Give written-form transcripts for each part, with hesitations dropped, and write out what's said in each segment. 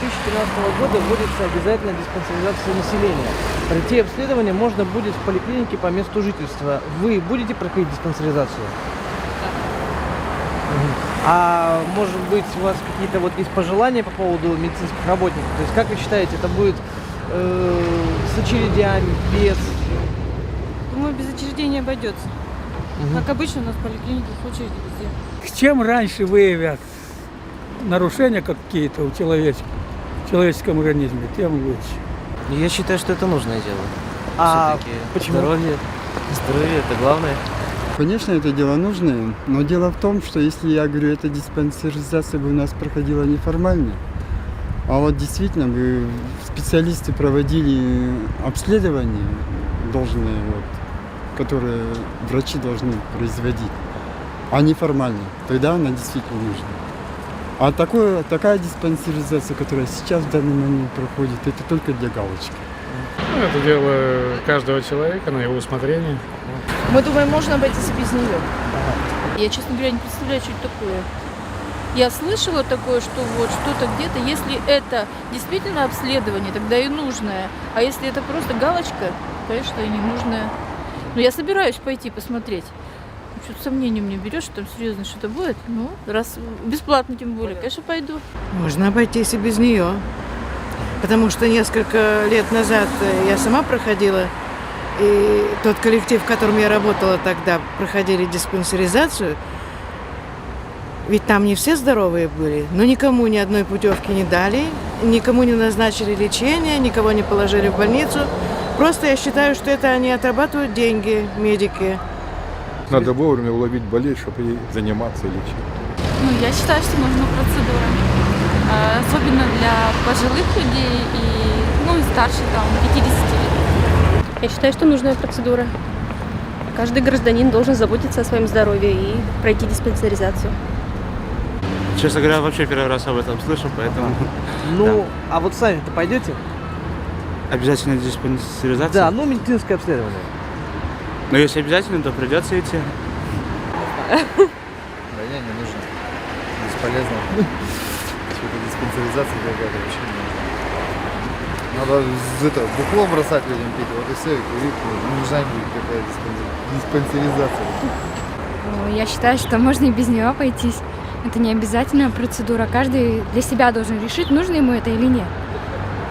2013 года вводится обязательная диспансеризация населения. Пройти обследование можно будет в поликлинике по месту жительства. Вы будете проходить диспансеризацию? А может быть, у вас какие-то вот есть пожелания по поводу медицинских работников? То есть, как вы считаете, это будет с очередями, без? Думаю, без очередей не обойдется. Как обычно у нас в поликлинике очереди везде. Чем раньше выявят нарушения какие-то в человеческом организме, тем лучше. Я считаю, что это нужное дело. А Всё-таки почему? Здоровье это главное. Конечно, это дело нужное, но дело в том, что если я говорю, эта диспансеризация бы у нас проходила неформально, а вот действительно бы специалисты проводили обследования должные, вот, которые врачи должны производить, а не формально, тогда она действительно нужна. А такая диспансеризация, которая сейчас в данный момент проходит, это только для галочки. Ну, это дело каждого человека, на его усмотрение. Мы думаем, можно обойтись и без нее. Я, честно говоря, не представляю, что это такое. Я слышала такое, что вот что-то где-то, если это действительно обследование, тогда и нужное. А если это просто галочка, конечно, и не нужное. Но я собираюсь пойти посмотреть. Что-то сомнение мне берешь, что там серьезно что-то будет. Ну, раз бесплатно тем более, конечно, пойду. Можно обойтись и без нее. Потому что несколько лет назад я сама проходила, и тот коллектив, в котором я работала тогда, проходили диспансеризацию. Ведь там не все здоровые были, но никому ни одной путевки не дали, никому не назначили лечение, никого не положили в больницу. Просто я считаю, что это они отрабатывают деньги, медики. Надо вовремя уловить болезнь, чтобы ей заниматься и лечить. Ну, я считаю, что нужна процедура. Особенно для пожилых людей и старше, 50 лет. Я считаю, что нужная процедура. Каждый гражданин должен заботиться о своем здоровье и пройти диспансеризацию. Честно говоря, вообще первый раз об этом слышу, поэтому... Ну, а вот сами-то пойдете? Обязательно диспансеризация? Да, ну медицинское обследование. Но если обязательно, то придется идти. Да не нужно. Бесполезно. Что-то диспансеризация какая-то вообще не нужна. Надо бухло бросать людям пить, вот и все, и курить. Не нужна будет какая-то диспансеризация. Ну, я считаю, что можно и без нее обойтись. Это не обязательная процедура. Каждый для себя должен решить, нужно ему это или нет.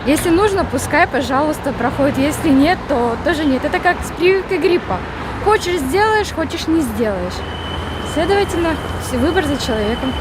Если нужно, пускай, пожалуйста, проходит. Если нет, то тоже нет. Это как с прививкой гриппа. Хочешь — сделаешь, хочешь — не сделаешь. Следовательно, выбор за человеком.